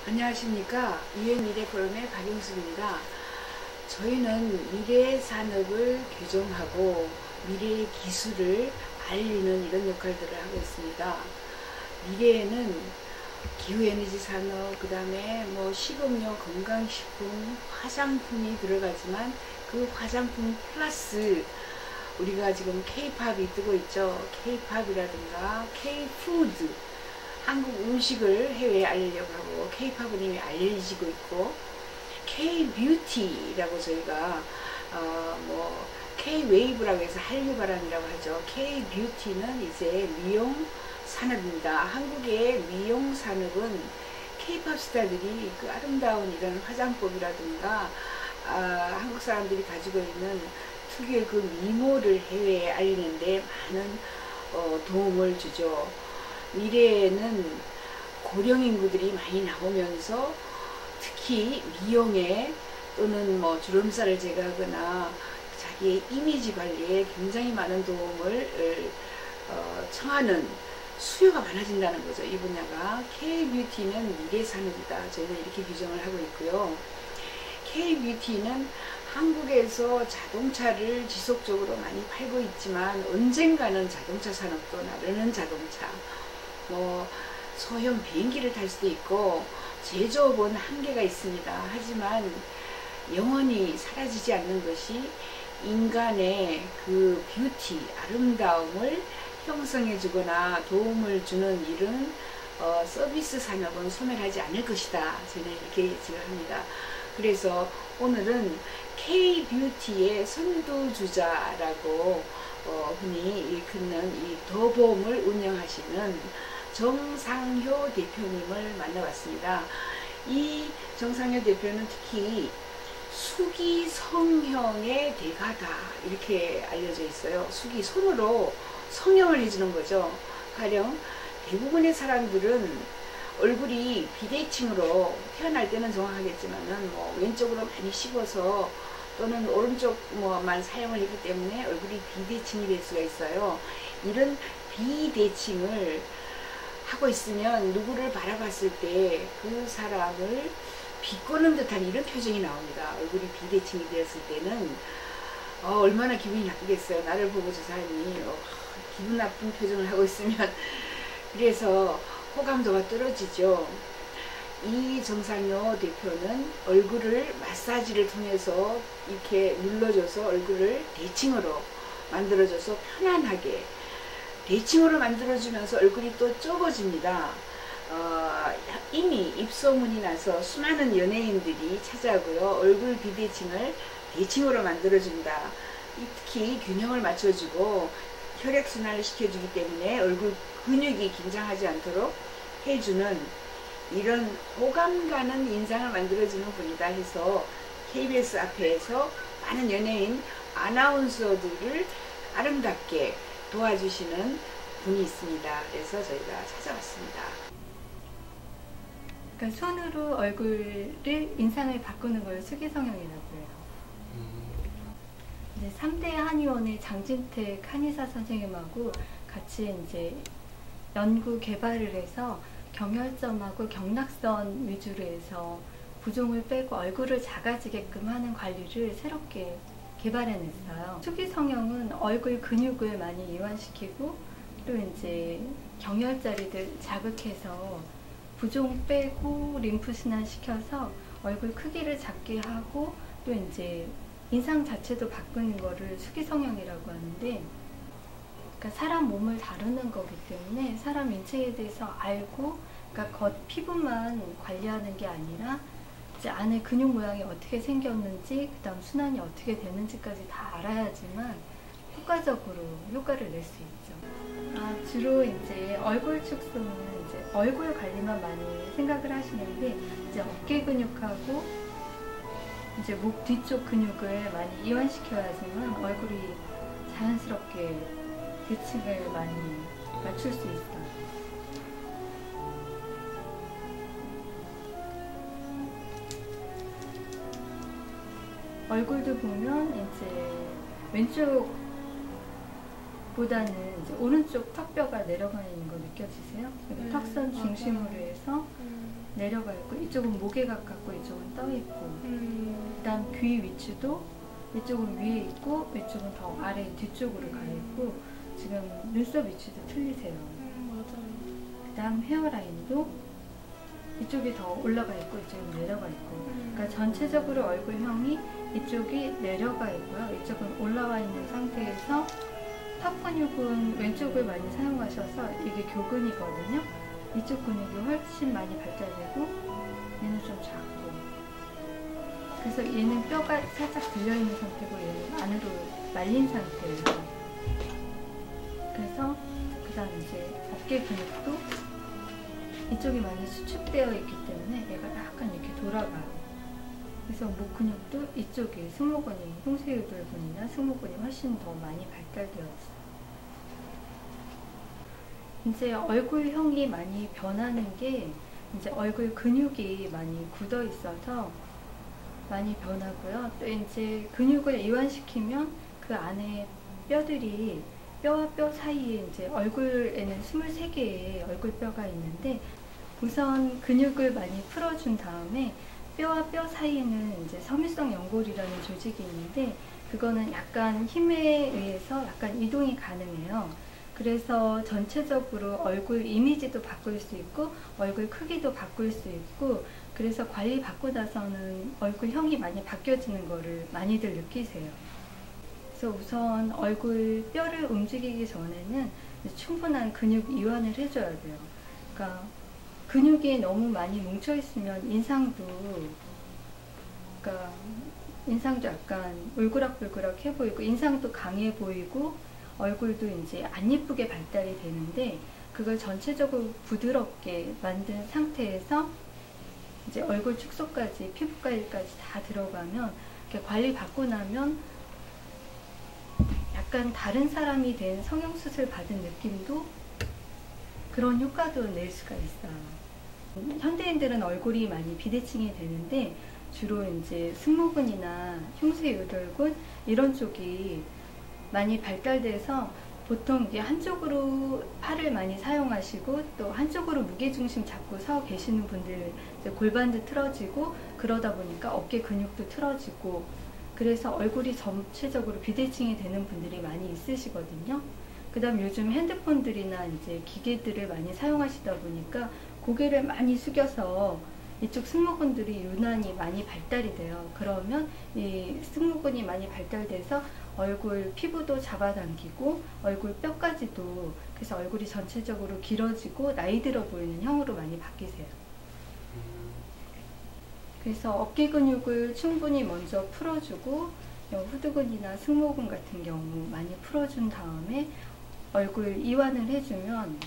안녕하십니까. 유엔미래 포럼의 박영수입니다. 저희는 미래의 산업을 교정하고 미래의 기술을 알리는 이런 역할들을 하고 있습니다. 미래에는 기후에너지 산업, 그 다음에 식음료, 건강식품, 화장품이 들어가지만 그 화장품 플러스 우리가 지금 K-팝이 뜨고 있죠. K-팝이라든가 K-푸드, 한국 음식을 해외에 알리려고 하고 K-팝은 이미 알려지고 있고 K-뷰티라고 저희가 K-웨이브라고 해서 한류바람이라고 하죠. K-뷰티는 이제 미용 산업입니다. 한국의 미용 산업은 K-팝 스타들이 그 아름다운 이런 화장법이라든가 한국 사람들이 가지고 있는 특유의 그 미모를 해외에 알리는데 많은 도움을 주죠. 미래에는 고령 인구들이 많이 나오면서 특히 미용에 또는 주름살을 제거하거나 자기의 이미지 관리에 굉장히 많은 도움을 청하는 수요가 많아진다는 거죠. 이 분야가 K-뷰티는 미래 산업이다. 저희는 이렇게 규정을 하고 있고요. K-뷰티는 한국에서 자동차를 지속적으로 많이 팔고 있지만 언젠가는 자동차 산업도 나르는 자동차, 소형 비행기를 탈 수도 있고 제조업은 한계가 있습니다. 하지만 영원히 사라지지 않는 것이 인간의 그 뷰티, 아름다움을 형성해 주거나 도움을 주는 일은 서비스 산업은 소멸하지 않을 것이다. 저는 이렇게 예측을 합니다. 그래서 오늘은 K-뷰티의 선두주자라고 흔히 일컫는 이 더봄을 운영하시는 정상효 대표님을 만나봤습니다. 이 정상효 대표는 특히 수기 성형의 대가다 이렇게 알려져 있어요. 수기, 손으로 성형을 해주는 거죠. 가령 대부분의 사람들은 얼굴이 비대칭으로 태어날 때는 정확하겠지만은 왼쪽으로 많이 씹어서 또는 오른쪽만 사용을 했기 때문에 얼굴이 비대칭이 될 수가 있어요. 이런 비대칭을 하고 있으면 누구를 바라봤을 때 그 사람을 비꼬는 듯한 이런 표정이 나옵니다. 얼굴이 비대칭이 되었을 때는 얼마나 기분이 나쁘겠어요. 나를 보고 저 사람이 기분 나쁜 표정을 하고 있으면. 그래서 호감도가 떨어지죠. 이 정상효 대표는 얼굴을 마사지를 통해서 이렇게 눌러줘서 얼굴을 대칭으로 만들어줘서 편안하게 대칭으로 만들어주면서 얼굴이 또 좁아집니다. 이미 입소문이 나서 수많은 연예인들이 찾아오고요. 얼굴 비대칭을 대칭으로 만들어준다. 특히 균형을 맞춰주고 혈액순환을 시켜주기 때문에 얼굴 근육이 긴장하지 않도록 해주는 이런 호감 가는 인상을 만들어주는 분이다 해서 KBS 앞에서 많은 연예인 아나운서들을 아름답게 도와주시는 분이 있습니다. 그래서 저희가 찾아왔습니다. 그러니까 손으로 얼굴을 인상을 바꾸는 걸 수기성형이라고 해요. 이제 3대 한의원의 장진택 한의사 선생님하고 같이 이제 연구 개발을 해서 경혈점하고 경락선 위주로 해서 부종을 빼고 얼굴을 작아지게끔 하는 관리를 새롭게 개발해냈어요. 수기성형은 얼굴 근육을 많이 이완시키고 또 이제 경혈자리들 자극해서 부종 빼고 림프순환 시켜서 얼굴 크기를 작게 하고 또 이제 인상 자체도 바꾸는 거를 수기성형이라고 하는데, 그러니까 사람 몸을 다루는 거기 때문에 사람 인체에 대해서 알고, 그러니까 겉 피부만 관리하는 게 아니라 이제 안에 근육 모양이 어떻게 생겼는지, 그 다음 순환이 어떻게 되는지까지 다 알아야지만 효과적으로 효과를 낼 수 있죠. 주로 이제 얼굴 축소는 이제 얼굴 관리만 많이 생각을 하시는데, 이제 어깨 근육하고 이제 목 뒤쪽 근육을 많이 이완시켜야지만 얼굴이 자연스럽게 대칭을 많이 맞출 수 있어요. 얼굴도 보면 이제 왼쪽보다는 이제 오른쪽 턱뼈가 내려가 있는 거 느껴지세요? 턱선 중심으로 해서 내려가 있고, 이쪽은 목에 가깝고 이쪽은 떠 있고, 그다음 귀 위치도 이쪽은 위에 있고 이쪽은 더 아래 뒤쪽으로 가 있고, 지금 눈썹 위치도 틀리세요. 맞아요. 그다음 헤어라인도 이쪽이 더 올라가 있고 이쪽은 내려가 있고, 그러니까 전체적으로 얼굴형이 이쪽이 내려가 있고요, 이쪽은 올라와 있는 상태에서 턱 근육은 왼쪽을 많이 사용하셔서 이게 교근이거든요. 이쪽 근육이 훨씬 많이 발달되고 얘는 좀 작고, 그래서 얘는 뼈가 살짝 들려있는 상태고 얘는 안으로 말린 상태예요. 그래서 그 다음 이제 어깨 근육도 이쪽이 많이 수축되어 있기 때문에 얘가 약간 이렇게 돌아가요. 그래서 목 근육도 이쪽에 승모근이, 흉쇄유돌근이나 승모근이 훨씬 더 많이 발달되어 있어요. 이제 얼굴형이 많이 변하는 게 이제 얼굴 근육이 많이 굳어 있어서 많이 변하고요. 또 이제 근육을 이완시키면 그 안에 뼈들이, 뼈와 뼈 사이에 이제 얼굴에는 23개의 얼굴뼈가 있는데, 우선 근육을 많이 풀어준 다음에 뼈와 뼈 사이에는 이제 섬유성 연골이라는 조직이 있는데, 그거는 약간 힘에 의해서 약간 이동이 가능해요. 그래서 전체적으로 얼굴 이미지도 바꿀 수 있고 얼굴 크기도 바꿀 수 있고, 그래서 관리 받고 나서는 얼굴형이 많이 바뀌어지는 거를 많이들 느끼세요. 그래서 우선 얼굴 뼈를 움직이기 전에는 충분한 근육 이완을 해줘야 돼요. 그러니까 근육이 너무 많이 뭉쳐 있으면 인상도 약간 울그락불그락 해 보이고 인상도 강해 보이고 얼굴도 이제 안 예쁘게 발달이 되는데, 그걸 전체적으로 부드럽게 만든 상태에서 이제 얼굴 축소까지, 피부 관리까지 다 들어가면, 이렇게 관리 받고 나면 약간 다른 사람이 된 성형수술 받은 느낌도, 그런 효과도 낼 수가 있어요. 현대인들은 얼굴이 많이 비대칭이 되는데 주로 이제 승모근이나 흉쇄유돌근 이런 쪽이 많이 발달돼서 보통 이게 한쪽으로 팔을 많이 사용하시고 또 한쪽으로 무게중심 잡고 서 계시는 분들, 이제 골반도 틀어지고 그러다 보니까 어깨 근육도 틀어지고, 그래서 얼굴이 전체적으로 비대칭이 되는 분들이 많이 있으시거든요. 그 다음 요즘 핸드폰들이나 이제 기계들을 많이 사용하시다 보니까 고개를 많이 숙여서 이쪽 승모근들이 유난히 많이 발달이 돼요. 그러면 이 승모근이 많이 발달돼서 얼굴 피부도 잡아당기고 얼굴 뼈까지도, 그래서 얼굴이 전체적으로 길어지고 나이 들어 보이는 형으로 많이 바뀌세요. 그래서 어깨 근육을 충분히 먼저 풀어주고 후두근이나 승모근 같은 경우 많이 풀어준 다음에 얼굴 이완을 해주면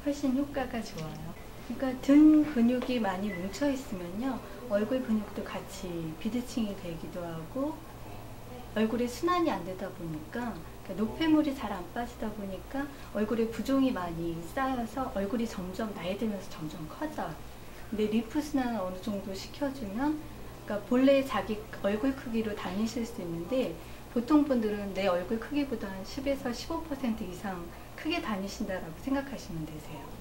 훨씬 효과가 좋아요. 그러니까 등 근육이 많이 뭉쳐 있으면요, 얼굴 근육도 같이 비대칭이 되기도 하고, 얼굴에 순환이 안 되다 보니까, 그러니까 노폐물이 잘 안 빠지다 보니까 얼굴에 부종이 많이 쌓여서 얼굴이 점점 나이 들면서 점점 커져요. 근데 리프 순환을 어느 정도 시켜주면, 그러니까 본래 자기 얼굴 크기로 다니실 수 있는데, 보통 분들은 내 얼굴 크기보다 한 10에서 15% 이상 크게 다니신다라고 생각하시면 되세요.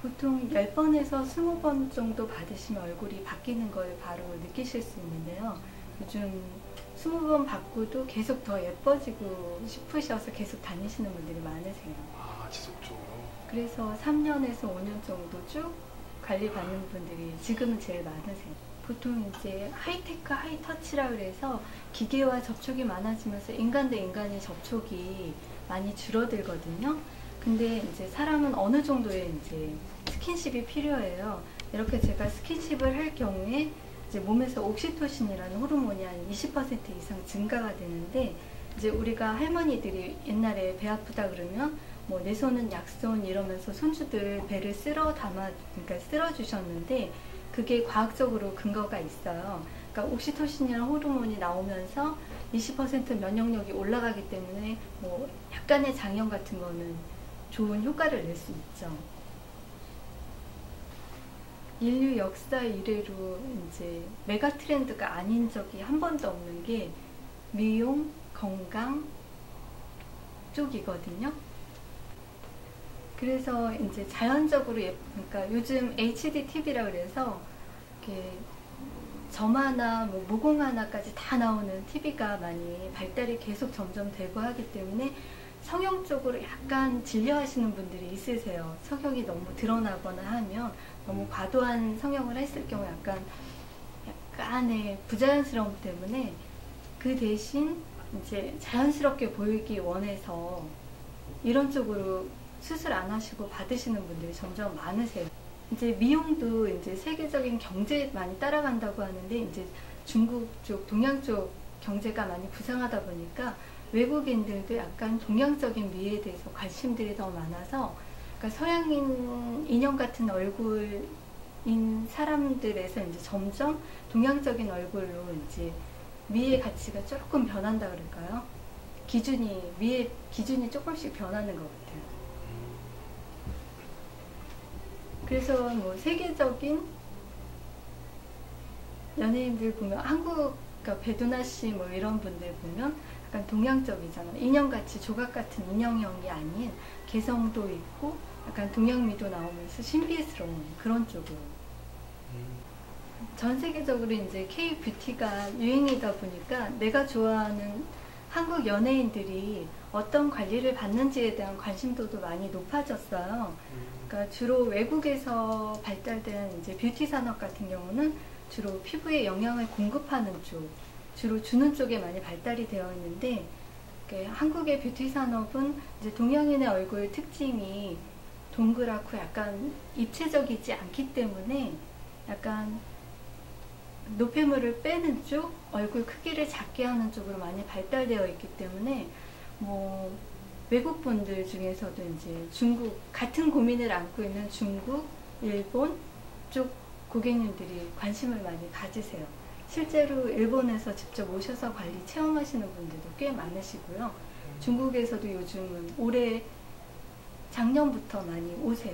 보통 10번에서 20번 정도 받으시면 얼굴이 바뀌는 걸 바로 느끼실 수 있는데요. 요즘 20번 받고도 계속 더 예뻐지고 싶으셔서 계속 다니시는 분들이 많으세요. 아, 지속적으로? 그래서 3년에서 5년 정도 쭉 관리받는 분들이 지금은 제일 많으세요. 보통 이제 하이테크, 하이터치라 그래서 기계와 접촉이 많아지면서 인간 대 인간의 접촉이 많이 줄어들거든요. 근데 이제 사람은 어느 정도의 이제 스킨십이 필요해요. 이렇게 제가 스킨십을 할 경우에 이제 몸에서 옥시토신이라는 호르몬이 한 20% 이상 증가가 되는데, 이제 우리가 할머니들이 옛날에 배 아프다 그러면 뭐 내 손은 약손 이러면서 손주들 배를 그러니까 쓸어 주셨는데, 그게 과학적으로 근거가 있어요. 그러니까 옥시토신이라는 호르몬이 나오면서 20% 면역력이 올라가기 때문에 뭐 약간의 장염 같은 거는 좋은 효과를 낼 수 있죠. 인류 역사 이래로 이제 메가 트렌드가 아닌 적이 한 번도 없는 게 미용, 건강 쪽이거든요. 그래서 이제 자연적으로 그러니까 요즘 HD TV라 그래서 이렇게 점 하나, 뭐 모공 하나까지 다 나오는 TV가 많이 발달이 계속 점점 되고 하기 때문에 성형 쪽으로 약간 진료하시는 분들이 있으세요. 성형이 너무 드러나거나 하면 너무 과도한 성형을 했을 경우 약간의 부자연스러움 때문에 그 대신 이제 자연스럽게 보이기 원해서 이런 쪽으로 수술 안 하시고 받으시는 분들이 점점 많으세요. 이제 미용도 이제 세계적인 경제에 많이 따라간다고 하는데 이제 중국 쪽, 동양 쪽 경제가 많이 부상하다 보니까 외국인들도 약간 동양적인 미에 대해서 관심들이 더 많아서 그러니까 서양인 인형 같은 얼굴인 사람들에서 이제 점점 동양적인 얼굴로 이제 미의 가치가 조금 변한다 그럴까요? 미의 기준이 조금씩 변하는 것 같아요. 그래서 뭐 세계적인 연예인들 보면 한국, 그러니까 배두나 씨 뭐 이런 분들 보면 약간 동양적이잖아요. 인형같이 조각 같은 인형형이 아닌 개성도 있고 약간 동양미도 나오면서 신비스러운 그런 쪽으로. 전 세계적으로 이제 K-뷰티가 유행이다 보니까 내가 좋아하는 한국 연예인들이 어떤 관리를 받는지에 대한 관심도도 많이 높아졌어요. 그러니까 주로 외국에서 발달된 이제 뷰티 산업 같은 경우는 주로 피부에 영양을 공급하는 쪽, 주로 주는 쪽에 많이 발달이 되어 있는데 한국의 뷰티 산업은 이제 동양인의 얼굴 특징이 동그랗고 약간 입체적이지 않기 때문에 약간 노폐물을 빼는 쪽, 얼굴 크기를 작게 하는 쪽으로 많이 발달되어 있기 때문에 뭐 외국 분들 중에서도 이제 중국, 같은 고민을 안고 있는 중국, 일본 쪽 고객님들이 관심을 많이 가지세요. 실제로 일본에서 직접 오셔서 관리 체험하시는 분들도 꽤 많으시고요. 중국에서도 요즘은 작년부터 많이 오세요.